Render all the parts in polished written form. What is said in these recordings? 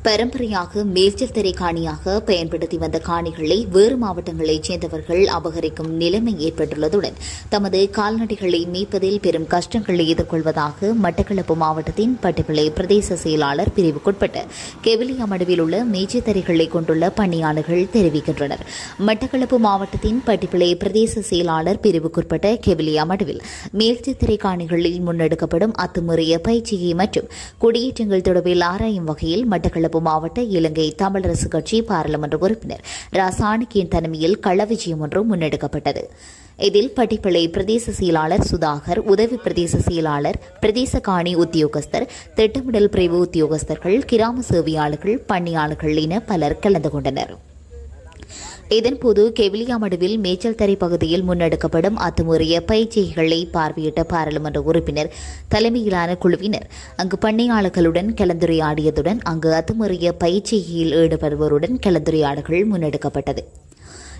பரம்பரையாக மேல்ச்சல் தரை காணியாக பயன்படுத்தி வந்த காணிகளை வேறு மாவட்டங்களைச் சேர்ந்தவர்கள் அபகரிக்கும் நிலைமை ஏற்பட்டுள்ளதுடன் தமது கால்நடைகளை மீட்பதில் பெரும் கஷ்டங்களை எதிர்கொள்வதாக மட்டக்களப்பு மாவட்டத்தின் பட்டிப்பிளை பிரதேச செயலாளர் பிரிவுக்குட்பட்ட கெவிலியமடுவில் உள்ள மேய்ச்சத்தரைகளை கொண்டுள்ள பணியாளர்கள் தெரிவிக்கின்றனர். மட்டக்களப்பு மாவட்டத்தின் பட்டிப்பிளை பிரதேச செயலாளர் பிரிவுக்குட்பட்ட கெவிலியமடுவில் மேல்ச்சத்தரை காணிகளில் முன்னெடுக்கப்படும் அத்துமீறிய பயிற்சியை மற்றும் குடியேற்றங்கள் தொடர்பில் ஆராயும் வகையில் மட்டக்களப்பு மாவட்ட இலங்கை தமிழரசு கட்சி பாராளுமன்ற உறுப்பினர் ரா சாணக்கியன் தலைமையில் கள விஜயம் ஒன்று முன்னெடுக்கப்பட்டது. இதில் பட்டிப்பிளை பிரதேச செயலாளர் சுதாகர், உதவி பிரதேச செயலாளர், பிரதேச காணி உத்தியோகஸ்தர், திட்டமிடல் பிரிவு உத்தியோகஸ்தர்கள், கிராம சேவையாளர்கள், பணியாளர்கள் என பலர் கலந்து கொண்டனர். இதன்போது கெவிலியமடுவில் மேய்ச்சல் தரை பகுதியில் முன்னெடுக்கப்படும் அத்துமீறிய பயிற்சிகளை பார்வையிட்ட பாராளுமன்ற உறுப்பினர் தலைமையிலான குழுவினர் அங்கு பண்ணையாளர்களுடன் கலந்துரையாடியதுடன் அங்கு அத்துமீறிய பயிற்சியில் ஈடுபடுவோருடன் கலந்துரையாடல்கள் முன்னெடுக்கப்பட்டது.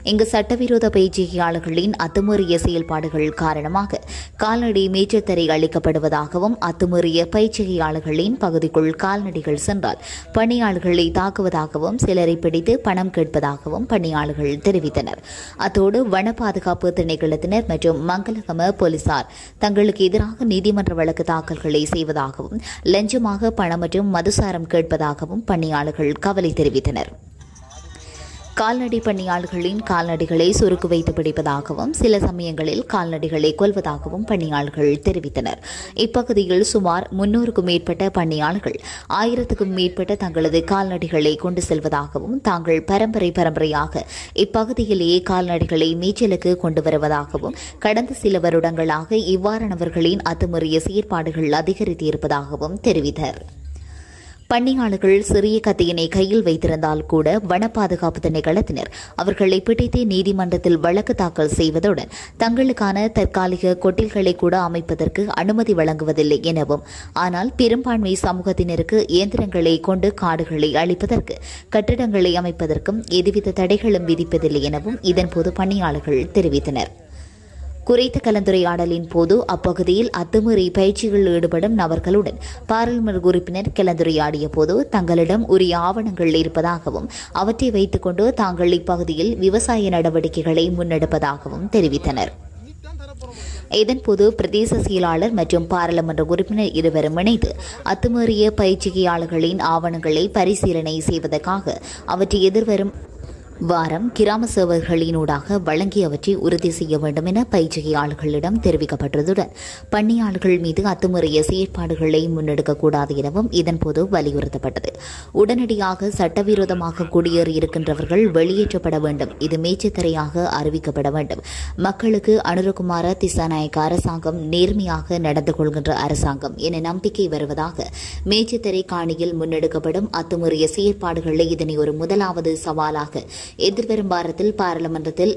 இங்கு சட்டவிரோத பயிற்சியாளர்களின் அத்துமீறிய செயல்பாடுகள் காரணமாக கால்நடை மேய்ச்சத்தரை அளிக்கப்படுவதாகவும் அத்துமீறிய பயிற்சியாளர்களின் பகுதிக்குள் கால்நடைகள் சென்றால் பணியாளர்களை தாக்குவதாகவும் சிலரை பிடித்து பணம் கேட்பதாகவும் பணியாளர்கள் தெரிவித்தனர். அத்தோடு வன பாதுகாப்பு திணைக்களத்தினர் மற்றும் மங்களகம போலீசார் தங்களுக்கு எதிராக நீதிமன்ற வழக்கு தாக்கல்களை செய்வதாகவும் லஞ்சமாக பணம் மற்றும் மதுசாரம் கேட்பதாகவும் பணியாளர்கள் கவலை தெரிவித்தனர். கால்நடை பணியாளர்களின் கால்நடைகளை சுருக்கு வைத்து பிடிப்பதாகவும் சில சமயங்களில் கால்நடைகளை கொல்வதாகவும் பணியாளர்கள் தெரிவித்தனர். இப்பகுதியில் சுமார் 300க்கும் மேற்பட்ட பணியாளர்கள் 1000க்கும் மேற்பட்ட தங்களது கால்நடைகளை கொண்டு செல்வதாகவும் தாங்கள் பரம்பரையாக இப்பகுதியிலேயே கால்நடைகளை மேய்ச்சலுக்கு கொண்டு வருவதாகவும் கடந்த சில வருடங்களாக இவ்வாறானவர்களின் அத்துமீறிய செயற்பாடுகள் அதிகரித்து இருப்பதாகவும் தெரிவித்தனர். பணியாளர்கள் சிறிய கத்தியினை கையில் வைத்திருந்தால் கூட வன பாதுகாப்பு திணைக்களத்தினர் அவர்களை பிடித்து நீதிமன்றத்தில் வழக்கு தாக்கல் செய்வதுடன் தங்களுக்கான தற்காலிக கொட்டில்களை கூட அமைப்பதற்கு அனுமதி வழங்குவதில்லை எனவும், ஆனால் பெரும்பான்மை சமூகத்தினருக்கு இயந்திரங்களை கொண்டு காடுகளை அழிப்பதற்கு கட்டிடங்களை அமைப்பதற்கும் எதுவித தடைகளும் விதிப்பதில்லை எனவும் இதன்போது பணியாளர்கள் தெரிவித்தனர். குறித்த கலந்துரையாடலின் போது அப்பகுதியில் அத்துமீறி பயிற்சிகளில் ஈடுபடும் நபர்களுடன் பாராளுமன்ற உறுப்பினர் கலந்துரையாடிய போது தங்களிடம் உரிய ஆவணங்கள் இருப்பதாகவும் அவற்றை வைத்துக் கொண்டு தாங்கள் இப்பகுதியில் விவசாய நடவடிக்கைகளை முன்னெடுப்பதாகவும் தெரிவித்தனர். இதன்போது பிரதேச செயலாளர் மற்றும் பாராளுமன்ற உறுப்பினர் இருவரும் இணைந்து அத்துமீறிய பயிற்சியாளர்களின் ஆவணங்களை பரிசீலனை செய்வதற்காக அவற்றை எதிர்வரும் வாரம் கிராம சேவர்களினூடாக வழங்கியவற்றை உறுதி செய்ய வேண்டும் என பயிற்சியாளர்களிடம் தெரிவிக்கப்பட்டதுடன் பணியாளர்கள் மீது அத்துமீறிய செயற்பாடுகளை முன்னெடுக்கக்கூடாது எனவும் இதன்போது வலியுறுத்தப்பட்டது. உடனடியாக சட்டவிரோதமாக குடியேறியிருக்கின்றவர்கள் வெளியேற்றப்பட வேண்டும். இது மேய்ச்சத்தரையாக அறிவிக்கப்பட வேண்டும். மக்களுக்கு அனுரகுமார திசாநாயக்க அரசாங்கம் நேர்மையாக நடந்து கொள்கின்ற அரசாங்கம் என நம்பிக்கை வருவதாக மேய்ச்சத்தரை காணியில் முன்னெடுக்கப்படும் அத்துமீறிய செயற்பாடுகளை இதனை ஒரு முதலாவது சவாலாக எதிர்வரும் வாரத்தில் பாராளுமன்றத்தில்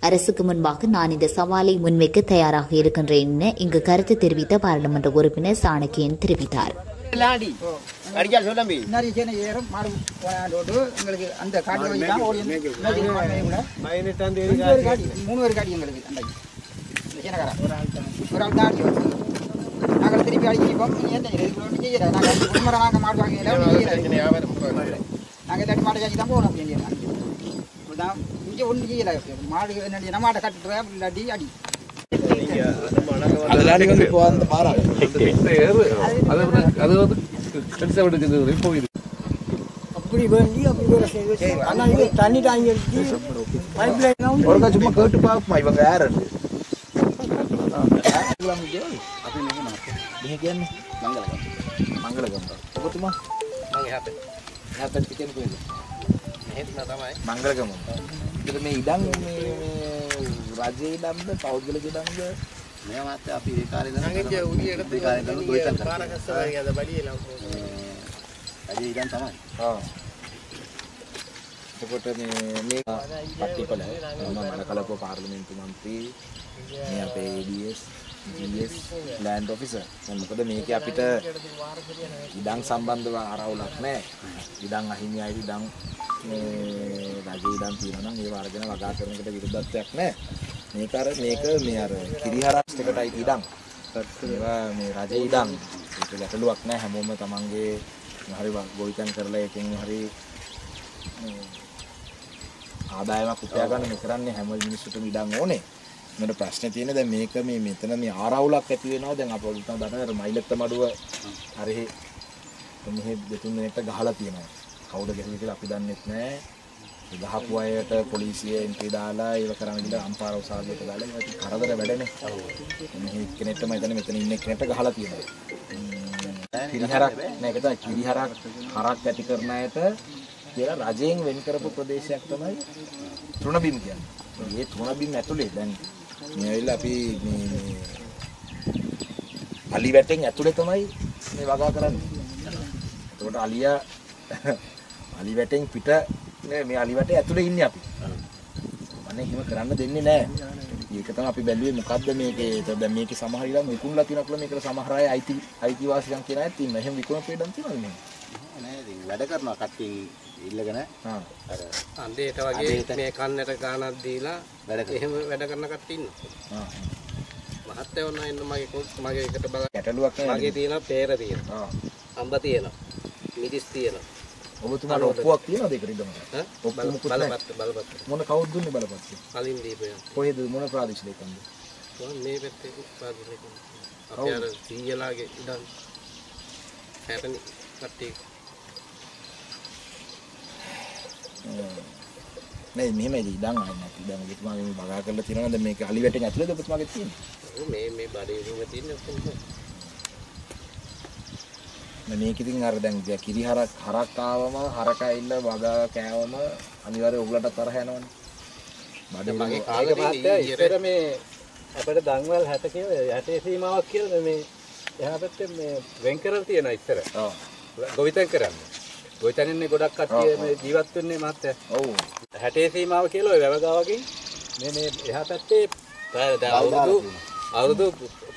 அரசுக்கு முன்பாக நான் இந்த சவாலை முன்வைக்க தயாராக இருக்கின்றேன் என இங்கு கருத்து தெரிவித்த பாராளுமன்ற உறுப்பினர் சாணக்கியன் தெரிவித்தார். මංගලගම ඉතින් මේ ඉඩම් මේ රජයේ ඉඩම්ද පෞද්ගලික ඉඩම්ද මේ මාත් අපි ඒ කාලේ ඉඳන් නංගිය උඩියට දෙකාරේ පාරකස්සාරියද බඩියලා රජයේ ඉඩම් තමයි. ඔව්. එතකොට මේ පට්ටිපල මම කලපුව පාර්ලිමේන්තු මන්ත්‍රී මේ අපේ ADS GS land officer දැන් මොකද මේකේ අපිට ඉඩම් සම්බන්ධව ආරවුලක් නැහැ. ඉඩම් අහිමි අය ඉඩම් මේ රජයේ ඉඩම් තියෙනවා නම් ඒ වර්ගන වගා කරනකට විරුද්ධත්වයක් නැහැ. මේක මේ අර කිරිහරස් එකටයි ඉඩම්. ඒවා මේ රජයේ ඉඩම් ඒක ගැටලුවක් නැහැ. හැමෝම තමන්ගේ හරි ගොවිතැන් කරලා එකෙන් හරි ආදායමක් උපයා ගන්න මේ කරන්නේ හැම මිනිස්සුටම ඉඩම් ඕනේ. මට ප්‍රශ්නේ තියෙන්නේ දැන් මේක මේ මෙතන මේ ආරවුලක් ඇති වෙනවා. දැන් අපෝ උතන දඩ මයිලත් මඩුව හරි මෙහෙ දෙතුන් දිනකට ගහලා තියෙනවා. කවුද ගැහුවේ කියලා අපි දන්නෙත් නැහැ. ඒ ගහපු අයට පොලිසිය එන්ට්‍රි දාලා ඒව කරන්න ගිහලා අම්පාර උසාවියට දාලා ඒක කරදර වැඩනේ. මෙහෙ කෙනෙක්ට මම හිතන්නේ මෙතන ඉන්න කෙනෙක්ට ගහලා තියෙනවා. කිරිහරක් නෑ ඒක තමයි කිරිහරක් හරක් ඇති කරන අයට කියලා රජයෙන් වෙන් කරපු ප්‍රදේශයක් තමයි තෘණබිම් කියන්නේ. මේ තෘණබිම් ඇතුලේ දැන් මේ ඇවිල්ලා අපි මේ අලි වැටෙන් ඇතුලේ තමයි මේ වගා කරන්නේ. එතකොට අලි වැටෙන් පිට මේ අලි වැටේ ඇතුලේ ඉන්නේ අපි. අනේ එහෙම කරන්න දෙන්නේ නැහැ. ඒක තමයි අපි බැලුවේ මොකද්ද මේකේ. ඒතකොට දැන් මේකේ සමහර ඉලම් විකුණලා තියෙනවා මේකට සමහර අය අයිතිවාසිකම් කියන අයත් ඉන්නවා. එහෙම විකුණ ප්‍රේඩම් තියෙනවද මේ? නෑ ඉතින් වැඩ කරනවා කට්ටිය ඉල්ලගෙන අර අන්දේට වගේ මේ කන්නට ගානක් දීලා එහෙම වැඩ කරන කට්ටිය ඉන්නවා. මහත්තයෝ නම් ඉන්න මගේ එකට බලන්න ගැටලුවක් නෑ. මගේ තියෙනවා peer තියෙනවා. අම්බ තියෙනවා. මිරිස් තියෙනවා. ඔබතුමාට ඔප්පුවක් තියෙනවද ඒකට ඉදමට? ඔප්පු මුකුත් නැහැ. බලපත්‍ර. මොන කවුද දුන්නේ බලපත්‍ර? කලින් දීපේ. කොහෙද මොන ප්‍රාදේශීය ලේකම්ද? මේ පැත්තේ පාදිලේ. අපි අර සීයලාගේ ඉඳන් හැටනි කට්ටිය. නෑ මෙහෙම ඉඳන් ආන්නේ නැති. දැන් ඔබතුමා මේ බගා කරලා තියෙනවද මේක අලි වැටෙන් ඇතුලේද ඔබතුමාගේ තියෙන්නේ? මේ බඩේ රුම තියෙන ඔක්කොම. මේක ඉතින් අර දැන් කිරිහරක් හරක් ආවම හරක ඇවිල්ලා වගා කෑවම අනිවාර්යයෙන් ඔයගලට තරහ යනවනේ. බඩේ මගේ කාලේ ඉතර මේ අපිට දන්වල් 60 කියලා 60 සීමාවක් කියලා මේ එහා පැත්තේ මේ වෙන් කරලා තියෙනවා ඉතර. ඔව්. ගොවිතැන් කරන්නේ. ගොවිතැනින්නේ ගොඩක් කට්ටිය මේ ජීවත් වෙන්නේ මහත්තයා. ඔව්. 60 සීමාව කියලා ඔය වැවගාවකින් මේ එහා පැත්තේ අවුරුදු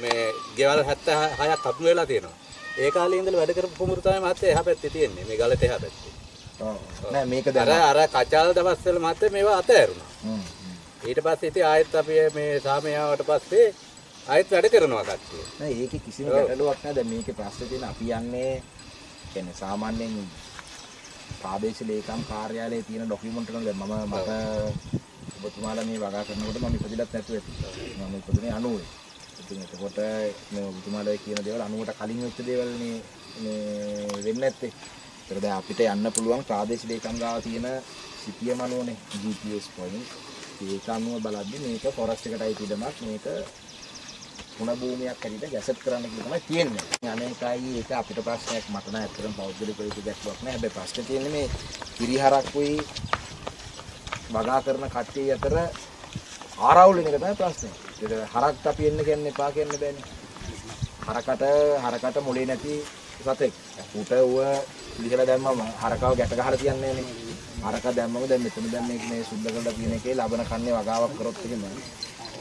මේ ගෙවල් 76ක් අතුරු වෙලා තියෙනවා. ඒ කාලේ ඉඳලා වැඩ කරපු කුඹුරු තමයි මහත්තයා එහා පැත්තේ තියෙන්නේ. මේ ගලට එහා පැත්තේ. ඔව්. නෑ මේක දැන් අර කචාල දවස් වල මහත්තයා මේවා අතෑරුණා. ඊට පස්සේ ඉතින් ආයෙත් අපි මේ සාමයාවට පස්සේ ආයෙත් වැඩ කරනවා කට්ටිය. නෑ ඒකේ කිසිම ගැටලුවක් නෑ. දැන් මේකේ ප්‍රශ්නේ තියෙන අපි යන්නේ කියන්නේ සාමාන්‍යයෙන් ප්‍රාදේශීය ලේකම් කාර්යාලයේ තියෙන ඩොකියුමන්ට් එක දැන් මට ඔබතුමාලා මේ වගා කරනකොට මම ඉපදිලත් නැතුව ඇති. මම ඉපදුනේ 90. ඉතින් එතකොට මේ ඔබතුමාලා කියන දේවල් 90ට කලින් වෙච්ච දේවල් මේ වෙන්නේ නැත්තේ. ඒතර දැන් අපිට යන්න පුළුවන් ප්‍රාදේශීය ලේකම් ගාව තියෙන සිටියම අනුවනේ GPS point. ඒක අනුව බලද්දි මේක ෆොරස්ට් එකට අයිති ඉඩමක් මේක පුන භූමියක් හැටියට ගැසට් කරන්න කියලා තමයි තියෙන්නේ. අනේකයි ඒක අපිට ප්‍රශ්නයක් මට නෑ අතරම පෞද්ගලික ගැටලුවක් නෑ. හැබැයි ප්‍රශ්නේ තියෙන්නේ මේ කිරිහරක්කුයි වගා කරන කට්ටිය අතර ආරවුල් වෙන එක තමයි ප්‍රශ්නේ. ඒක හරක්ට අපි එන්න කියන්නේ එපා කියන්න බෑනේ. හරකට මොලේ නැති සතෙක්. උට ඌව විහිලා දැම්මම හරකව ගැට ගහලා තියන්නේ නෑනේ. හරක දැම්මම දැන් මෙතන දැන් මේ සුද්ධ කරලා තියෙන එකේ ලබන කන්නේ වගාවක් කරොත් එහෙම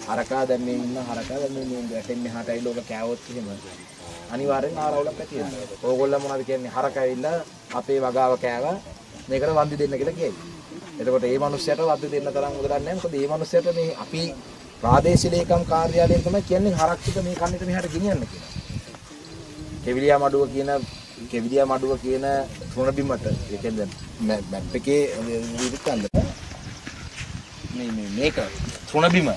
හරකා දැන් මේ ඉන්න හරකා දැන් මේ ගැටෙන් මෙහාට ඇවිල්ලා ඔක කෑවොත් එහෙම අනිවාර්යෙන් ආරවුලක් ඇති වෙනවා. ඕගොල්ලෝ මොනවද කියන්නේ හරකා ඇවිල්ලා අපේ වගාව කෑවා මේකට වන්දි දෙන්න කියලා කියයි. එතකොට මේ මිනිස්සයාට වන්දි දෙන්න තරම් උදලක් නැහැ. මොකද මේ මිනිස්සයාට මේ අපි ප්‍රාදේශීය ලේකම් කාර්යාලයෙන් තමයි කියන්නේ හරක් ටික මේ කන්නේට මෙහාට ගෙනියන්න කියලා. කෙවිලියා මඩුව කියන තෘණබිමට ඒ කියන්නේ මැප් එකේ විදිහට මේක තෘණබිම.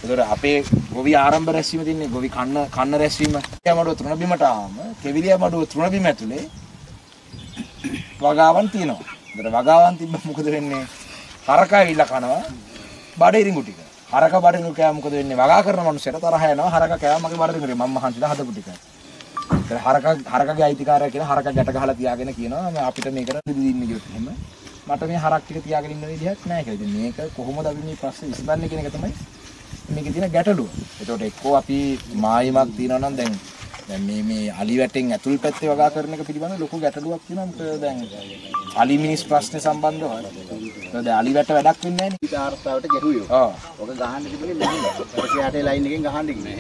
ඒතර අපේ ගොවි ආරම්භ රැස්වීම තින්නේ ගොවි කන්න රැස්වීම. මඩුව තෘණබිමට ආවම කෙවිලියා මඩුව තෘණබිම ඇතුලේ වගාවන් තියෙනවා. ඒතර වගාවන් තිබ්බ මොකද වෙන්නේ? හරකා ඉල්ල කනවා බඩේ රිඟු ටික. හරකා බඩේ රිඟු කෑම මොකද වෙන්නේ? වගා කරන මිනිස්සුන්ට තරහ යනවා. හරකා කෑම මගේ බඩේ රිඟුනේ මම මහන්සිලා හදපු ටික. හරකගේ අයිතිකාරය කියන හරක ගැට ගහලා තියාගෙන කියනවා අපිට මේකට දෙන්න ගියොත් එහෙම මට මේ හරක් ටික තියාගෙන ඉන්න විදිහක් නැහැ කියලා. ඉතින් මේක කොහොමද අපි මේ ප්‍රශ්නේ විසඳන්නේ කියන එක තමයි මේකේ තියෙන ගැටලුව. ඒකට එක්කෝ අපි මායිමක් තියනවා නම් දැන් මේ අලි වැටෙන් ඇතුල් පැත්තේ වගා කරන එක පිළිබඳව ලොකු ගැටලුවක් තියෙනවා. මොකද දැන් අලි මිනිස් ප්‍රශ්නේ සම්බන්ධව දැන් අලි වැට වැඩක් වෙන්නේ නැහැ නේ. ඊටාර්තාවට ගැහුවේ. ඔක ගහන්න තිබුණේ මෙහෙම. ඊට යටේ ලයින් එකෙන් ගහන්න කිව්වා.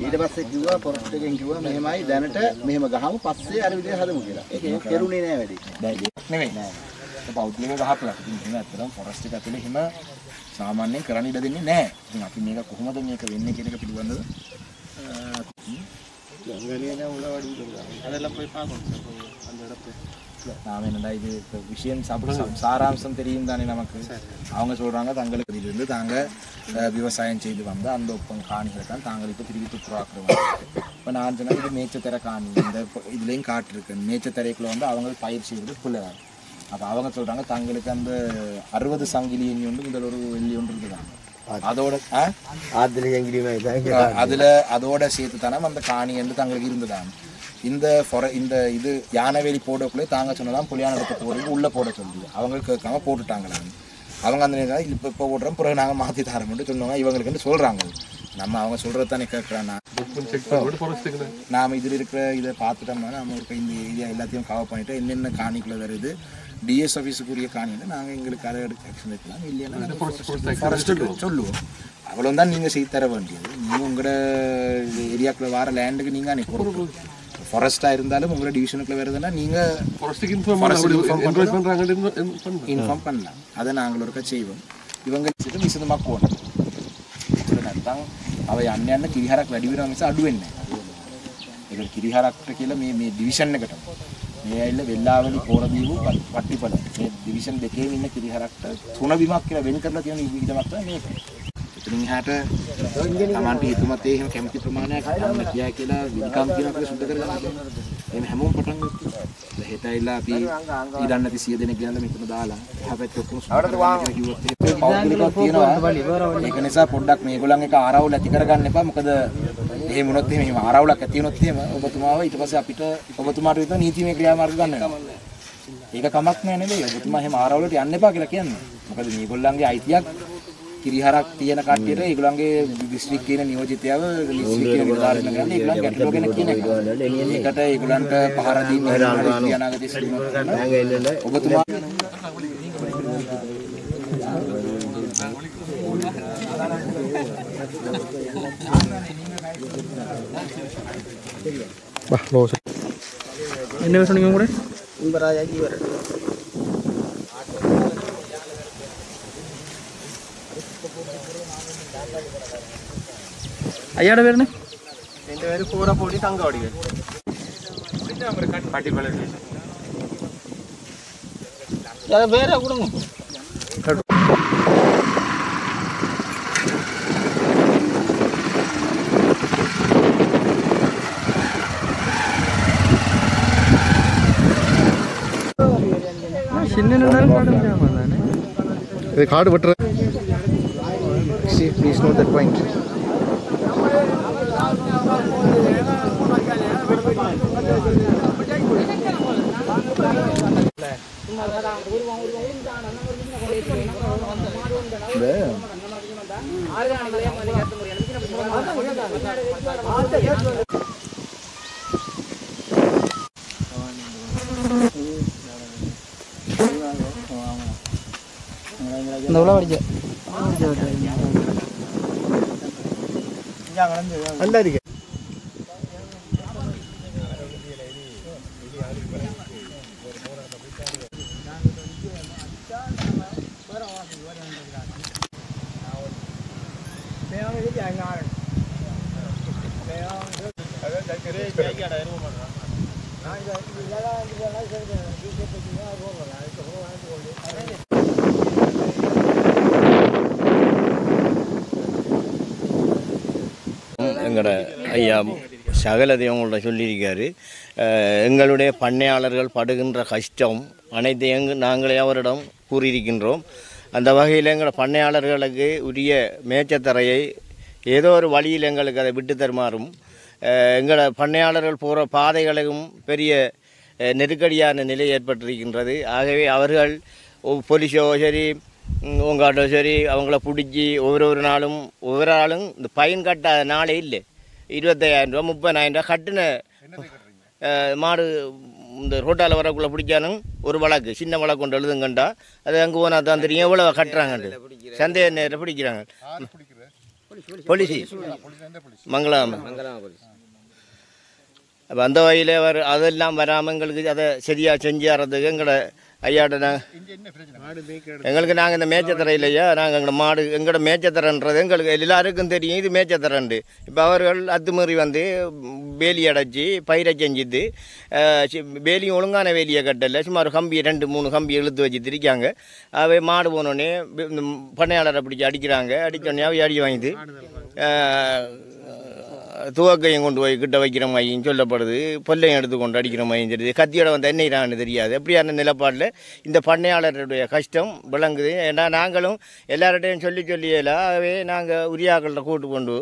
ඊට පස්සේ කිව්වා පොරොට් එකෙන් කිව්වා මෙහෙමයි දැනට මෙහෙම ගහමු පස්සේ අර විදිහට හදමු කියලා. ඒක කෙරුණේ නෑ වැඩි. දැන් ඒක නෙමෙයි නෑ. ඒක පෞද්ගලික ගහපලා. ඉතින් එහෙම ඇත්තටම ෆොරස්ට් එක ඇතුලේ එහෙම සාමාන්‍යයෙන් කරන්න ඉඩ දෙන්නේ නෑ. ඉතින් අපි මේක කොහොමද මේක වෙන්නේ කියන එක පිළිබඳව ගංගලියන උල වඩි කරලා. අදලා போய் பார்க்கணும் சார். அந்த இடத்துல நாம் என்னடா இது விஷயம் சாராம்சம் தெரியும் தானே நமக்கு. அவங்க சொல்கிறாங்க தங்களுக்கு இதிலிருந்து தாங்கள் விவசாயம் செய்து வந்து அந்த ஒப்பம் காணிகளை தான் தாங்கள் இப்போ திருப்பி துப்புராக்குறோம். இப்போ நான் சொன்னால் இது மேய்ச்சத்தர காணி இந்த இதுலேயும் காட்டிருக்கு. மேய்ச்சத்தரைக்குள்ளே வந்து அவங்க பயிர் செய்வது பிள்ளைவாங்க. அப்போ அவங்க சொல்கிறாங்க தங்களுக்கு அந்த 60 சங்கிலி எண்ணி ஒன்று முதல் ஒரு வெள்ளி ஒன்று இருக்குதாங்க. அதோட அதோட சேர்த்து தானே அந்த காணி என்று தங்களுக்கு இருந்ததாங்க. இந்த இது யானைவேலி போடக்குள்ளே தாங்க சொன்னதான் புலியான இடத்த போடுறது உள்ளே போட சொல்லி அவங்களுக்கு கேட்காம போட்டுட்டாங்களாங்க. அவங்க அந்த நேரம் இப்போ போடுறோம் பிறகு நாங்கள் மாற்றி தரோம்னு சொன்னோங்க. இவங்களுக்குன்னு சொல்கிறாங்க. நம்ம அவங்க சொல்கிறது தானே கேட்குறாண்ணா. நாம் இதில் இருக்கிற இதை பார்த்துட்டோம்னா நம்ம இருக்க இந்த ஏரியா எல்லாத்தையும் கவர் பண்ணிவிட்டு என்னென்ன காணிக்குள்ளே வருது டிஎஸ் ஆஃபீஸுக்குரிய காணின்னு நாங்கள் எங்களுக்கு அதை எடுத்து ஆக்ஷன் எடுக்கலாம். இல்லைன்னா ஃபாரஸ்ட்டு சொல்லுவோம். அவ்வளோ தான் நீங்கள் செய்து தர வேண்டியது. நீங்கள் உங்களோட ஏரியாக்குள்ளே வர லேண்டுக்கு நீங்கள் அன்றைக்கி பொறுப்பு. ஃபாரஸ்ட்டாக இருந்தாலும் உங்களோட டிவிஷனுக்குள்ளே வருதுன்னா நீங்கள் இன்ஃபார்ம் பண்ணலாம். அதை நாங்கள் ஒருக்கா செய்வோம். இவங்க විසඳුමක් ඕන. ඒක නැත්නම් අව යන්න යන්න කිරිහරක් වැඩි වෙනවා මිස අඩු වෙන්නේ නැහැ. ඒක කිරිහරක්ට කියලා මේ ඩිවිෂන් එකට මේ ඇවිල්ලා වෙල්ලාවලි පෝරදීවු වට්ටිපල මේ ඩිවිෂන් දෙකේම ඉන්න කිරිහරක්ට තුන බිමක් කියලා වෙන් කරලා තියෙන ඉඩමක් තමයි මේක. ඉතින් එහාට තමන්ට හිතුමත් එහෙම කැමති ප්‍රමාණයක් ගන්න කියා කියලා විකම් කියනකොට සුද්ධ කරගන්න. එහෙම හැමෝම පටන් ගත්තා. හෙට ඇවිල්ලා අපි ඊඩන් නැති 100 දෙනෙක් ගෙනල්ලා මෙතන දාලා එහා පැත්තේ ඔක්කොම සුද්ධ කරගන්න කිව්වොත් ඒක පෞද්ගලිකව තියෙනවා. ඒක නිසා පොඩ්ඩක් මේගොල්ලන් එක ආරවුල ඇති කරගන්න එපා. මොකද එහෙම වුණොත් එහෙම ආරවුලක් ඇති වුණොත් එහෙම ඔබතුමාව ඊට පස්සේ අපිට ඔබතුමාට විතර නීතිමය ක්‍රියාමාර්ග ගන්න වෙනවා. ඒක කමක් නෑ නෙවෙයි. ඔබතුමා එහෙම ආරවුලට යන්න එපා කියලා කියන්නේ. මොකද මේගොල්ලන්ගේ අයිතියක් කිරිහරක් තියෙන කට්ටියට ඒගොල්ලන්ගේ දිස්ත්‍රික් කියන නියෝජිතයව ලිස්ට් එකේ විකාරණ කරන්නේ ඒගොල්ලන් ගැටලුව ගැන කියන එක. ඒකට ඒගොල්ලන්ට පහර දීම අනාගතයේ සිදුවන ඔබතුමා Bah, lo sé. Ini masuk nih ngomongnya? Beraya jiwa. Ayah ada berapa? Ini baru pura puri tangga odi. Ini ambil kati balas. Ya berapa kurang? The card butter. See, please note that point. Nola aja. Anda juga. எங்களோட ஐயா சகலதையும் உங்கள்ட்ட சொல்லியிருக்காரு. எங்களுடைய பண்ணையாளர்கள் படுகின்ற கஷ்டம் அனைத்தையும் நாங்களே அவரிடம் கூறியிருக்கின்றோம். அந்த வகையில் எங்களோட பண்ணையாளர்களுக்கு உரிய மேய்ச்சத்தரையை ஏதோ ஒரு வழியில் எங்களுக்கு அதை விட்டு தருமாறும், எங்களோட பண்ணையாளர்கள் போகிற பாதைகளுக்கும் பெரிய நெருக்கடியான நிலை ஏற்பட்டிருக்கின்றது. ஆகவே அவர்கள் போலீஸோ சரி உங்கள்கிட்ட சரி அவங்கள பிடிச்சி ஒவ்வொரு நாளும் ஒவ்வொரு ஆளும் இந்த பயன் கட்டாத நாளே இல்லை. 25,000 ரூபா 30,000 ரூபா கட்டின மாடு இந்த ரோட்டால் வரக்குள்ளே பிடிச்சாலும் ஒரு வழக்கு சின்ன வழக்கு கொண்டு எழுதுங்கண்டா அது அங்கே போனால் தான் தெரியும் எவ்வளோ கட்டுறாங்கண்டு. சந்தேக நேரம் பிடிக்கிறாங்க போலீஸு மங்களாம. அப்போ அந்த வகையில் அதெல்லாம் வராமல் எங்களுக்கு அதை சரியாக செஞ்சு தரதுக்கு எங்களை ஐயாட்ட எங்களுக்கு நாங்கள் இந்த மேய்ச்சத்தரை இல்லையா, நாங்கள் எங்களோட மாடு எங்களோட மேய்ச்சத்தரன்றது எங்களுக்கு எல்லாருக்கும் தெரியும். இது மேய்ச்சத்தரண்டு. இப்போ அவர்கள் அத்துமீறி வந்து வேலி அடைச்சி பயிரை செஞ்சுது, வேலியும் ஒழுங்கான வேலியை கட்டலை, சும்மா ஒரு கம்பி 2-3 கம்பி இழுத்து வச்சு திரிக்காங்க. அவை மாடு போனோடனே பண்ணையாளரை பிடிச்சி அடிக்கிறாங்க. அடித்தோடனே அவை அடி வாங்கிது துவக்கையும் கொண்டு போய் கிட்ட வைக்கிற மாதிரியும் சொல்லப்படுது, பொல்லையும் எடுத்து கொண்டு அடிக்கிற மாதிரியும் தெரியுது. கத்தியோட வந்து என்னைறான்னு தெரியாது. எப்படியான நிலப்பாடில் இந்த பண்ணையாளருடைய கஷ்டம் விளங்குது. ஏன்னா நாங்களும் எல்லார்டையும் சொல்லியலாகவே நாங்கள் உரியாக்களில் கூட்டு கொண்டு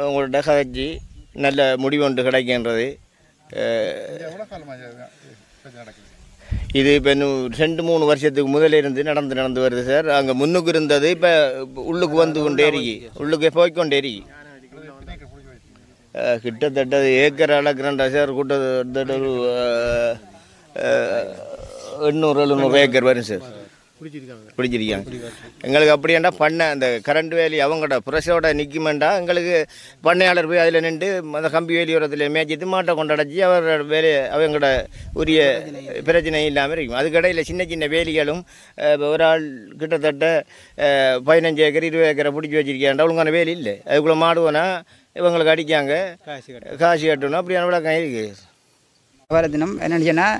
உங்கள்கிட்ட கதைச்சி நல்ல முடிவொன்று கிடைக்கின்றது. இது இப்போ இன்னும் 2-3 வருஷத்துக்கு முதலிருந்து நடந்து வருது சார். அங்கே முன்னுக்கு இருந்தது இப்போ உள்ளுக்கு வந்து கொண்டே இருக்கி, உள்ளுக்கு போய்கொண்டே இருக்கி. கிட்டத்தட்ட ஏக்கர் அளக்குறா சார். கிட்டத்தட்ட ஒரு 800-700 ஏக்கர் வரும் சார். பிடிச்சிருக்காங்க. எங்களுக்கு அப்படியாண்டா அந்த கரண்ட் வேலி அவங்களோட ப்ரெஷரோட நிற்குமெண்டா எங்களுக்கு பண்ணையாளர் போய் அதில் நின்று அந்த கம்பி வேலி உரத்தில் மேய்ச்சிட்டு மாட்டை கொண்டடைச்சி அவரோட வேலையை அவங்களோட உரிய பிரச்சனை இல்லாமல் இருக்கும். அதுக்கடையில் சின்ன வேலிகளும் ஒரு ஆள் கிட்டத்தட்ட 15 ஏக்கர் 20 ஏக்கரை பிடிச்சி வச்சிருக்காண்டா ஒழுங்கான வேலி இல்லை. அதுக்குள்ளே மாடுவோன்னா இவங்களுக்கு அடிக்காங்க, காசு கட்டணும். அப்படியான விளக்கம் இருக்குது. வர தினம் என்னென்னு சொன்னால்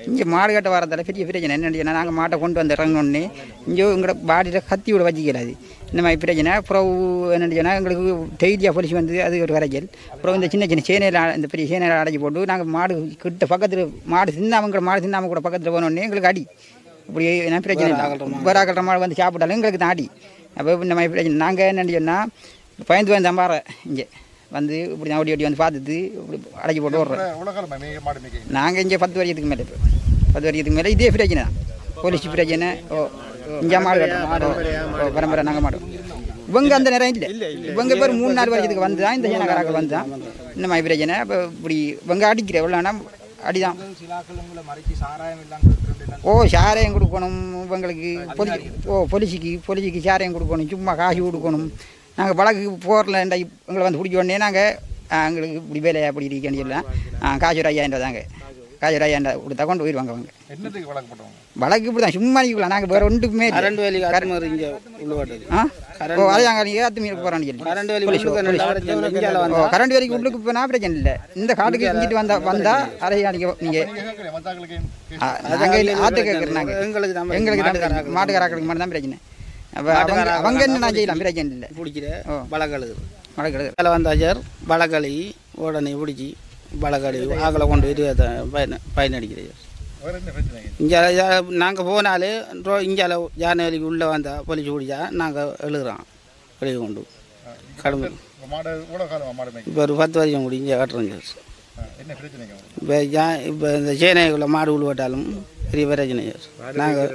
இங்கே மாடு கட்ட வரதால பெரிய பிரச்சனை என்னென்னு சொன்னால் நாங்கள் மாட்டை கொண்டு வந்து இறங்கணுன்னே இங்கே எங்களோட பாடியில் கத்தி விட வச்சிக்கலாது. இந்த மாதிரி பிரச்சனை. அப்புறம் என்னென்னு சொன்னால் எங்களுக்கு டெய்லியாக பொலிசி வந்து அது ஒரு வரைச்சல். அப்புறம் இந்த சின்ன சேனையில் இந்த பெரிய சேனையில் அடைச்சி போட்டு நாங்கள் மாடு கிட்ட பக்கத்தில் மாடு தின்னாமல் கூட பக்கத்தில் போனோடனே எங்களுக்கு அடி. இப்படி என்ன பிரச்சனை இல்லை. வராக்கட்டுற மாடு வந்து சாப்பிட்டாலும் எங்களுக்கு தான் அடி. அப்போ இந்த மாதிரி பிரச்சனை. நாங்கள் என்னென்னு சொன்னால் பயந்து வந்து தம்பார இங்கே வந்து இப்படி தான் ஓடி வந்து பார்த்துட்டு இப்படி அடைச்சி போட்டு விட்றோம். நாங்கள் இங்கே 10 வருஷத்துக்கு மேலே 10 வருஷத்துக்கு மேலே இதே பிரச்சனை தான். போலீஸ் பிரச்சனை. இங்கே மாடு கட்டுறோம் பரம்பரை நாங்கள் மாடு. இவங்க அந்த நேரம் இல்லை. இவங்க பேர் 3-4 வருஷத்துக்கு வந்து தான் இந்த சேனக்காராக்கள் வந்து தான் இந்த மாதிரி பிரச்சனை. இப்போ இப்படி இவங்க அடிக்கிற எவ்வளோனா அடிதான். சாராயம் கொடுக்கணும் இவங்களுக்கு. பொலிசிக்கு சாராயம் கொடுக்கணும், சும்மா காசு கொடுக்கணும். நாங்கள் வழக்கு போரில் எங்களை வந்து பிடிச்ச உடனே நாங்கள் எங்களுக்கு இப்படி வேலையை அப்படி இருக்கேன்னு சொல்லலாம். காசு ஒரு 5000 தாங்க. காசு ஒரு 5000 கொடுத்தா கொண்டு போயிடுவாங்க அவங்க. வழக்கு இப்படி தான் சும்மா நிற்கலாம். நாங்கள் வேறு ஒன்றுக்குமே கரண்ட் வேலைக்கு உள்ளுக்கு போனால் பிரச்சனை இல்லை. இந்த காட்டுக்கு செஞ்சுட்டு வந்தால் அரையா நீங்கள் ஆட்டு கேட்குறோம். நாங்கள் எங்களுக்கு மாட்டுக்காரர்களுக்கு மட்டும் தான் பிரச்சனை. அவங்க என்ன செய்யலாம் பிரச்சனை இல்லை. பிடிக்கிற மழை வந்தா சார் வளக்களி உடனே பிடிச்சி வளக்களி ஆக்களை கொண்டு போய் பயனடிக்கிறேன். இங்கே நாங்கள் போனாலே இங்கே யானை வேலைக்கு உள்ளே வந்தால் பொலிச்சு பிடிச்சா நாங்கள் எழுதுறோம் வெளியே கொண்டு கடுமை. இப்போ ஒரு 10 வருஷம் கூடி இங்கே கட்டுறோம் சார். இப்போ இந்த சேனைக்குள்ளே மாடு உழுவட்டாலும் பெரிய பிரச்சனை சார். நாங்கள்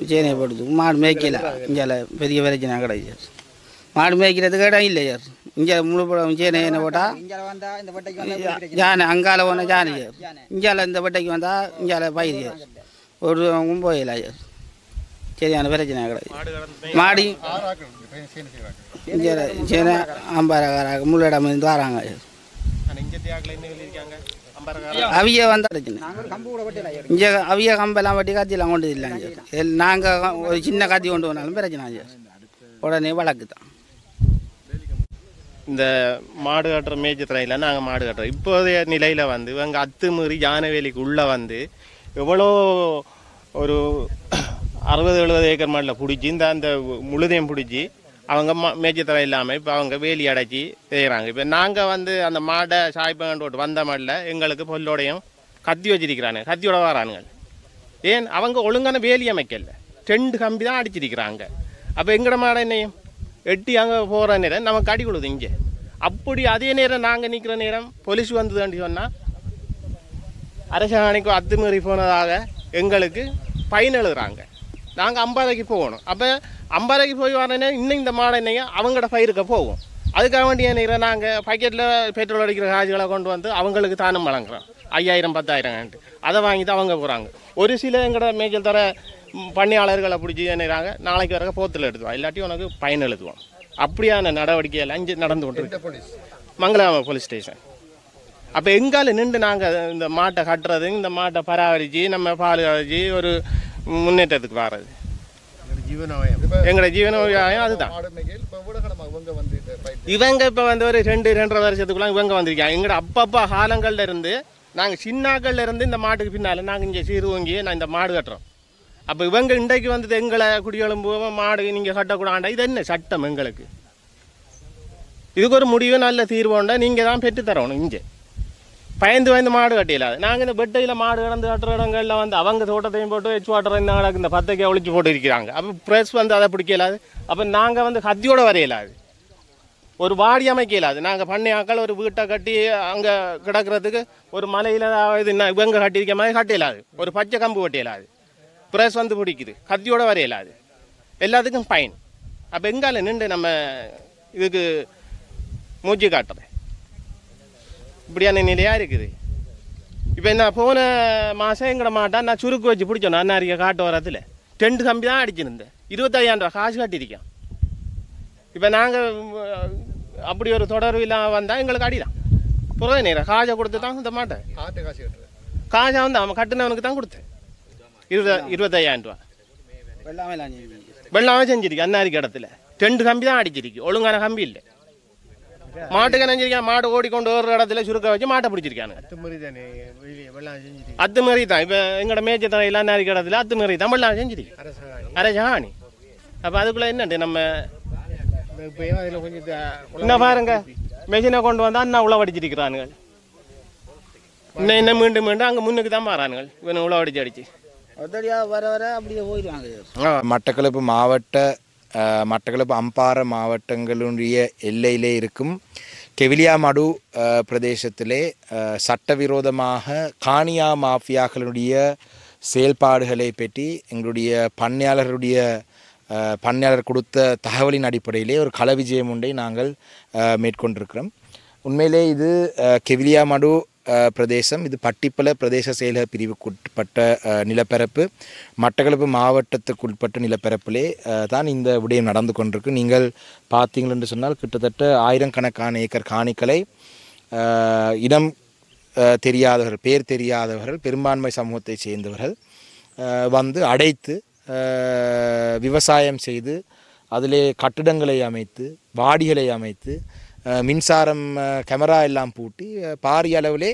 சேனையை போடுறது மாடு மேய்க்கல இங்கே பெரிய பிரச்சனை கிடையாது சார். மாடு மேய்க்கிறதுக்கு இடம் இல்லை சார். இங்கே முழு சேனை என்ன போட்டால் யானை அங்கால போனால் யானை சார். இங்கால இந்த வட்டைக்கு வந்தால் இங்கால பயிர் சார். ஒரு போயிடல சார். சரியான பிரச்சனை கிடையாது. மாடி இங்கே சேனை 50 முள்ளிடம் இருந்து வராங்க சார். அவிய வந்த பிரச்சனை. இங்கே அவிய கம்பெல்லாம் வட்டி கத்தியெல்லாம் கொண்டு இல்லைங்க சார். நாங்கள் ஒரு சின்ன கத்தி கொண்டு போனாலும் பிரச்சனை சார். உடனே வழக்கு தான். இந்த மாடு கட்டுற மேய்ச்சத்திரையில் நாங்கள் மாடு கட்டுறோம். இப்போதைய நிலையில் வந்து இவங்க அத்துமீறி யானைவேலிக்கு உள்ளே வந்து எவ்வளோ ஒரு 60-70 ஏக்கர் மாடில் பிடிச்சி அந்த முழுதையும் பிடிச்சி அவங்க மேய்ச்சத்தரை இல்லாமல் இப்போ அவங்க வேலி அடைச்சி செய்கிறாங்க. இப்போ நாங்கள் வந்து அந்த மாடை சாய்ப்பங்கண்டு போட்டு வந்த மாடில் எங்களுக்கு பொல்லோடையும் கத்தி வச்சிருக்கிறானுங்க, கத்தியோட வரானுங்க. ஏன் அவங்க ஒழுங்கான வேலி அமைக்கல, 2 கம்பி தான் அடிச்சிருக்கிறாங்க. அப்போ எங்கட மாடை என்னையும் எட்டி அங்கே போகிற நேரம் நமக்கு அடி கொடுது இங்கே. அப்படி அதே நேரம் நாங்கள் நிற்கிற நேரம் போலீஸ் வந்ததுன்னு சொன்னால் அரசாணைக்கு அத்துமீறி போனதாக எங்களுக்கு ஃபைன் எழுதுறாங்க. நாங்கள் 50 போகணும். அப்போ 50 போய் வரனே இன்னும் இந்த மாடை என்னையும் அவங்களோட பயிருக்கு போகும். அதுக்காக வேண்டிய நேரம் நாங்கள் பாக்கெட்டில் பெட்ரோல் அடிக்கிற காசுகளை கொண்டு வந்து அவங்களுக்கு தானம் வழங்குறோம். 5000-10,000 அதை வாங்கிட்டு அவங்க போகிறாங்க. ஒரு சில எங்களோட மேய்ச்சல் தர பணியாளர்களை பிடிச்சி என்னறாங்க, நாளைக்கு வர போத்தில் எடுத்துவோம், இல்லாட்டி உனக்கு பயன் எழுதுவோம். அப்படியான நடவடிக்கையெல்லாம் இங்கே நடந்து கொண்டிருக்கு மங்களாம போலீஸ் ஸ்டேஷன். அப்போ எங்கால நின்று நாங்கள் இந்த மாட்டை கட்டுறது, இந்த மாட்டை பராமரித்து நம்ம பால் கழிச்சு ஒரு முன்னேற்றத்துக்கு வர்றது. எங்களோட ஜீவனோபாயம் அதுதான். இவங்க இப்போ வந்து ஒரு 2-2.5 வருஷத்துக்குள்ள இவங்க வந்திருக்காங்க. எங்களோட அப்பப்பா காலங்கள்ல இருந்து நாங்கள் சின்னாக்கள்ல இருந்து இந்த மாட்டுக்கு பின்னால் நாங்கள் இங்கே சீர்வங்கி நான் இந்த மாடு கட்டுறோம். அப்போ இவங்க இன்றைக்கு வந்து எங்களை குடியெழும்புவோம் மாடு நீங்கள் கட்டக்கூடாண்டா, இது என்ன சட்டம் எங்களுக்கு? இதுக்கு ஒரு முடிவு நல்ல தீர்வுண்டா நீங்கள் தான் பெற்று தரணும். இங்கே பயந்து மாடு கட்டிடலாது. நாங்கள் இந்த பெட்டையில் மாடு கடந்து கட்டுற இடங்களில் வந்து அவங்க தோட்டத்தையும் போட்டு எச் வாட்டர் இந்த 10 ஒழிச்சு போட்டு இருக்கிறாங்க. அப்போ ப்ரெஸ் வந்து அதை பிடிக்கலாது. அப்போ நாங்கள் வந்து கத்தியோடு வரையலாது, ஒரு வாடி அமைக்கலாது. நாங்கள் பண்ணையாக்கள் ஒரு வீட்டை கட்டி அங்கே கிடக்கிறதுக்கு ஒரு மலையில் இது இவங்க கட்டியிருக்க மாதிரி கட்டிடலாது, ஒரு பச்சை கம்பு கட்டிடலாது. ப்ரெஸ் வந்து பிடிக்குது, கத்தியோடு வரையலாது, எல்லாத்துக்கும் பயன். அப்போ எங்கால நின்று நம்ம இதுக்கு மூச்சு காட்டுறேன் இப்படியான நிலையாக இருக்குது. இப்போ என்ன போன மாதம் எங்கட மாட்டான் நான் சுருக்கு வச்சு பிடிச்சோம். நான் அறிக்கை காட்டு வரத்தில் 2 கம்பி தான் அடிச்சுருந்தேன். 25,000 ரூபா காசு கட்டியிருக்கேன். இப்போ நாங்கள் அப்படி ஒரு தொடர்பு இல்லாமல் வந்தால் எங்களுக்கு அடிதான் புறவே நேரம் காசை கொடுத்து தான் இந்த மாட்டேன். காசை வந்து அவன் கட்டினவனுக்கு தான் கொடுத்தேன். 25,000 ரூபா வெள்ளாமல் செஞ்சிருக்கு. அன்னாரிக்கு இடத்துல 2 கம்பி தான் அடிச்சிருக்கு, ஒழுங்கான கம்பி இல்லை. மாட்டுக்கு நினைஞ்சிருக்கேன், மாடு ஓடிக்கொண்டு ஒரு இடத்துல சுருக்க வச்சு மாட்டை பிடிச்சிருக்காங்க. அத்துமாரி தான் இப்போ எங்களோட மேய்ச்சல் அன்னாரிக்கு இடத்துல அத்துமாரி தான் வெள்ளாமல் செஞ்சிருக்கு அரசாணி. அப்போ அதுக்குள்ளே என்னண்டு நம்ம என்ன பாருங்க மெஷினை கொண்டு வந்தால் அண்ணா உழவடிச்சிருக்கிறானுங்க. இன்னும் மீண்டும் அங்கே முன்னுக்கு தான் மாறானுங்கள். இவன் உழவடிச்சு அடிச்சு வர வர அப்படியே போயிடுவாங்க. மட்டக்களப்பு மட்டக்களப்பு அம்பாறை மாவட்டங்களுடைய எல்லையிலே இருக்கும் கெவிலியாமடு பிரதேசத்திலே சட்டவிரோதமாக காணியா மாஃபியாக்களுடைய செயல்பாடுகளை பற்றி எங்களுடைய பண்ணையாளர் கொடுத்த தகவலின் அடிப்படையிலே ஒரு கள விஜயம் ஒன்றை நாங்கள் மேற்கொண்டிருக்கிறோம். உண்மையிலே இது கெவிலியாமடு பிரதேசம், இது பட்டிப்பல பிரதேச செயலக பிரிவுக்குட்பட்ட நிலப்பரப்பு, மட்டக்களப்பு மாவட்டத்துக்குட்பட்ட நிலப்பரப்பிலே தான் இந்த விடயம் நடந்து கொண்டிருக்கு. நீங்கள் பார்த்தீங்கள் என்று சொன்னால் கிட்டத்தட்ட 1000கணக்கான ஏக்கர் காணிகளை இடம் தெரியாதவர்கள், பேர் தெரியாதவர்கள், பெரும்பான்மை சமூகத்தை சேர்ந்தவர்கள் வந்து அடைத்து விவசாயம் செய்து அதிலே கட்டிடங்களை அமைத்து வாடிகளை அமைத்து மின்சாரம் கேமரா எல்லாம் பூட்டி பாரிய அளவிலே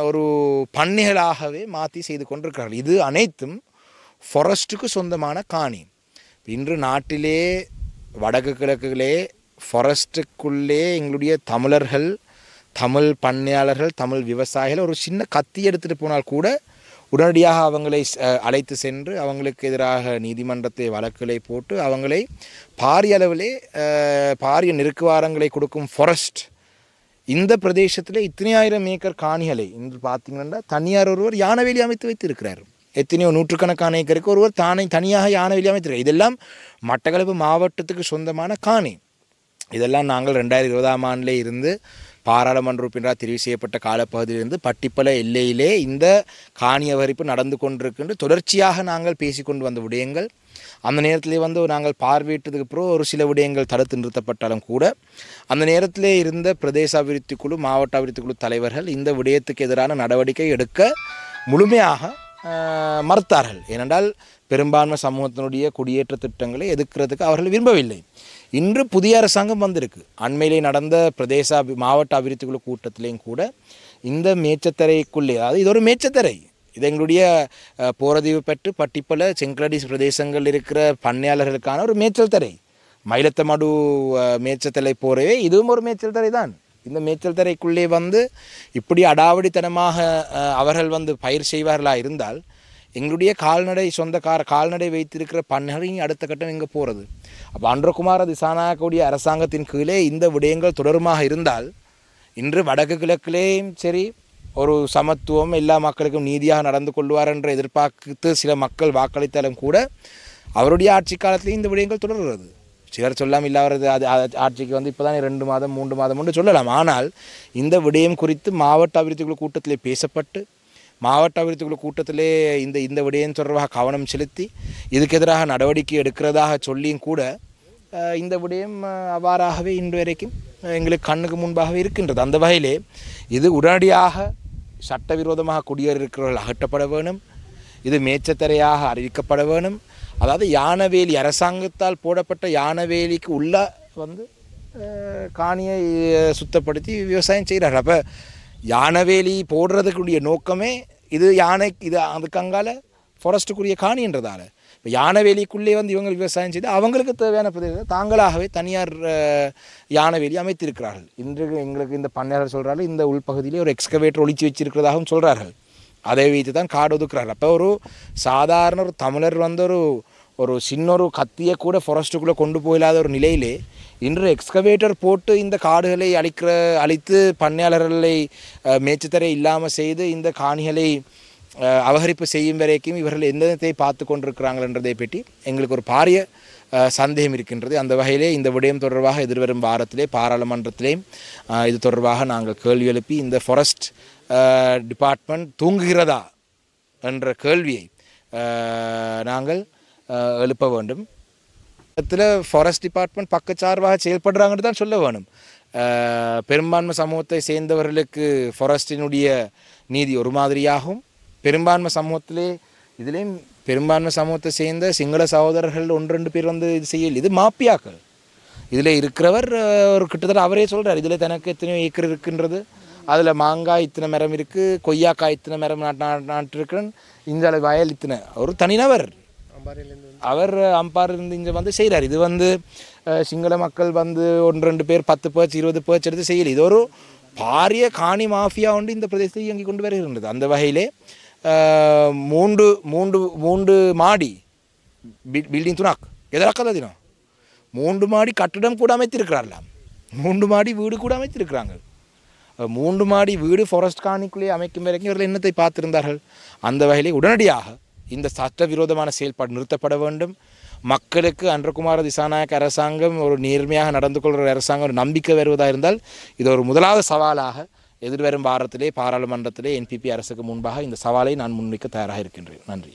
ஒரு பண்ணைகளாகவே மாற்றி செய்து கொண்டிருக்கிறார்கள். இது அனைத்தும் ஃபாரஸ்ட்டுக்கு சொந்தமான காணி. இன்று நாட்டிலே வடக்கு கிழக்குகளே ஃபாரஸ்ட்டுக்குள்ளே எங்களுடைய தமிழர்கள், தமிழ் பண்ணையாளர்கள், தமிழ் விவசாயிகள் ஒரு சின்ன கத்தி எடுத்துகிட்டு போனால் கூட உடனடியாக அவங்களை அழைத்து சென்று அவங்களுக்கு எதிராக நீதிமன்றத்தை வழக்குகளை போட்டு அவங்களை பாரிய அளவிலே பாரிய நெருக்குவாரங்களை கொடுக்கும் ஃபாரஸ்ட் இந்த பிரதேசத்தில் 1000 ஏக்கர் காணிகளை இன்று பார்த்தீங்கன்னா தனியார் ஒருவர் யானவேலி அமைத்து வைத்திருக்கிறார். எத்தனையோ நூற்றுக்கணக்கான ஏக்கருக்கு ஒருவர் தனியாக யானவேலி அமைத்திருக்கிறார். இதெல்லாம் மட்டக்களப்பு மாவட்டத்துக்கு சொந்தமான காணி. இதெல்லாம் நாங்கள் 2020ஆம் ஆண்டிலே இருந்து பாராளுமன்ற உறுப்பினராக தெரிவு செய்யப்பட்ட காலப்பகுதியிலிருந்து பட்டிப்பல எல்லையிலே இந்த காணிய வரிப்பு நடந்து கொண்டிருக்கின்ற தொடர்ச்சியாக நாங்கள் பேசிக்கொண்டு வந்த விடயங்கள். அந்த நேரத்திலே வந்து நாங்கள் பார்வையிட்டதுக்கு அப்புறம் ஒரு சில விடயங்கள் தடுத்து நிறுத்தப்பட்டாலும் கூட அந்த நேரத்திலே இருந்த பிரதேச அபிவிருத்தி குழு, மாவட்ட அபிவிருத்தி குழு தலைவர்கள் இந்த விடயத்துக்கு எதிரான நடவடிக்கை எடுக்க முழுமையாக மறுத்தார்கள். ஏனென்றால் பெரும்பான்மை சமூகத்தினுடைய குடியேற்ற திட்டங்களை எதிர்க்கிறதுக்கு அவர்கள் விரும்பவில்லை. இன்று புதிய அரசாங்கம் வந்திருக்கு. அண்மையிலே நடந்த மாவட்ட அபிவிருத்தி குழு கூட்டத்திலேயும் கூட இந்த மேச்சத்தரைக்குள்ளே, அதாவது இது ஒரு மேச்சத்தரை, இது எங்களுடைய போரதீவு பெற்று பட்டிப்பல செங்கலடி பிரதேசங்கள் இருக்கிற பண்ணையாளர்களுக்கான ஒரு மேய்ச்சல் தரை. மயிலத்தமடு மேய்ச்சல் தரை போறவே இதுவும் ஒரு மேய்ச்சல் தரை தான். இந்த மேய்ச்சல் தரைக்குள்ளே வந்து இப்படி அடாவடித்தனமாக அவர்கள் வந்து பயிர் செய்வார்களாக இருந்தால் எங்களுடைய கால்நடை வைத்திருக்கிற பண்ணைகளின் அடுத்த கட்டம் எங்கே போகிறது? அப்போ அன்றகுமார திசாநாயக்கவுடைய அரசாங்கத்தின் கீழே இந்த விடயங்கள் தொடருமாக இருந்தால் இன்று வடக்கு கிழக்கிலேயும் சரி ஒரு சமத்துவம், எல்லா மக்களுக்கும் நீதியாக நடந்து கொள்வார் என்று எதிர்பார்த்து சில மக்கள் வாக்களித்தாலும் கூட அவருடைய ஆட்சி காலத்திலேயும் இந்த விடயங்கள் தொடர்கிறது. சிலர் சொல்லாமல் இல்லாதது அது ஆட்சிக்கு வந்து இப்போ தான் 2 மாதம் 3 மாதம் என்று சொல்லலாம். ஆனால் இந்த விடயம் குறித்து மாவட்ட அபிவிருத்தி குழு கூட்டத்திலே பேசப்பட்டு மாவட்ட அபிவிருத்தி குழு கூட்டத்திலே இந்த விடயம் தொடர்பாக கவனம் செலுத்தி இதுக்கு எதிராக நடவடிக்கை எடுக்கிறதாக சொல்லியும் கூட இந்த விடயம் அவ்வாறாகவே இன்று வரைக்கும் எங்களுக்கு கண்ணுக்கு முன்பாகவே இருக்கின்றது. அந்த வகையிலே இது உடனடியாக சட்டவிரோதமாக குடியேறியிருக்கிறவர்கள் அகற்றப்பட வேணும். இது மேச்சத்தரையாக அறிவிக்கப்பட வேணும். அதாவது யானவேலி அரசாங்கத்தால் போடப்பட்ட யானவேலிக்கு உள்ள வந்து காணியை சுத்தப்படுத்தி விவசாயம் செய்கிறார்கள். அப்போ யானவேலி போடுறதுக்குரிய நோக்கமே இது இது அதுக்கு அங்கால ஃபாரஸ்ட்டுக்குரிய காணின்றதால இப்போ யானவேலிக்குள்ளே வந்து இவங்க விவசாயம் செய்து அவங்களுக்கு தேவையான பிரதேசத்தை தாங்களாகவே தனியார் யானவேலி அமைத்திருக்கிறார்கள். இன்று எங்களுக்கு இந்த பண்ணையாளர் சொல்கிறார்கள் இந்த உள்பகுதியிலே ஒரு எக்ஸ்கவேட்டர் ஒழிச்சு வச்சிருக்கிறதாகவும் சொல்கிறார்கள். அதை வைத்து தான் காடு ஒதுக்குறார்கள். அப்போ ஒரு சாதாரண ஒரு தமிழர் வந்து ஒரு சின்ன ஒரு கத்தியை கூட ஃபாரஸ்ட்டுக்குள்ளே கொண்டு போயிடாத ஒரு நிலையிலே இன்று எக்ஸ்கவேட்டர் போட்டு இந்த காடுகளை அழித்து பண்ணையாளர்களை மேய்ச்சத்தரை இல்லாமல் செய்து இந்த காணிகளை அபகரிப்பு செய்யும் வரைக்கும் இவர்கள் எந்தத்தை பார்த்து கொண்டிருக்கிறாங்கன்றதை பற்றி எங்களுக்கு ஒரு பாரிய சந்தேகம் இருக்கின்றது. அந்த வகையிலே இந்த விடயம் தொடர்பாக எதிர்வரும் வாரத்திலே பாராளுமன்றத்திலேயும் இது தொடர்பாக நாங்கள் கேள்வி எழுப்பி இந்த ஃபாரஸ்ட் டிபார்ட்மெண்ட் தூங்குகிறதா என்ற கேள்வியை நாங்கள் எழுப்ப வேண்டும். இடத்துல ஃபாரஸ்ட் டிபார்ட்மெண்ட் பக்கச்சார்பாக செயல்படுறாங்கன்னு தான் சொல்ல வேணும். பெரும்பான்மை சமூகத்தை சேர்ந்தவர்களுக்கு ஃபாரஸ்டினுடைய நீதி ஒரு மாதிரியாகும். பெரும்பான்மை சமூகத்திலே இதுலேயும் பெரும்பான்மை சமூகத்தை சேர்ந்த சிங்கள சகோதரர்கள் 1-2 பேர் வந்து இது செய்யல. இது மாப்பியாக்கள். இதில் இருக்கிறவர் ஒரு கிட்டத்தட்ட அவரே சொல்கிறார் இதில் தனக்கு எத்தனையோ ஏக்கர் இருக்குன்றது, அதில் மாங்காய் இத்தனை மரம் இருக்குது, கொய்யாக்காய் இத்தனை மரம் நாட்டிருக்கிறேன், இந்த வயல் இத்தனை ஒரு தனிநபர் அவர் அம்பாரிலிருந்து இங்கே வந்து செய்கிறார். இது வந்து சிங்கள மக்கள் வந்து 1-2 பேர் 10 பேர்ச் 20 பேர்ச் எடுத்து செய்யலை. இது ஒரு பாரிய காணி மாஃபியா ஒன்று இந்த பிரதேசத்தை இயங்கி கொண்டு வருகின்றது. அந்த வகையிலே 3 மாடி பில்டிங் துணாக் எதற்காக தினம் 3 மாடி கட்டிடம் கூட அமைத்திருக்கிறார்களாம். 3 மாடி வீடு கூட அமைத்திருக்கிறாங்க. 3 மாடி வீடு ஃபாரஸ்ட் காணிக்குள்ளே அமைக்கும் வரைக்கும் இவர்கள் என்னத்தை பார்த்திருந்தார்கள். அந்த வகையிலே உடனடியாக இந்த சட்டவிரோதமான செயல்பாடு நிறுத்தப்பட வேண்டும். மக்களுக்கு அன்றகுமார திசாநாயக்க அரசாங்கம் ஒரு நேர்மையாக நடந்து கொள்கிற அரசாங்கம் ஒரு நம்பிக்கை வருவதாக இருந்தால் இது ஒரு முதலாவது சவாலாக எதிர்வரும் வாரத்திலே பாராளுமன்றத்திலே NPP அரசுக்கு முன்பாக இந்த சவாலை நான் முன்வைக்க தயாராக இருக்கின்றேன். நன்றி.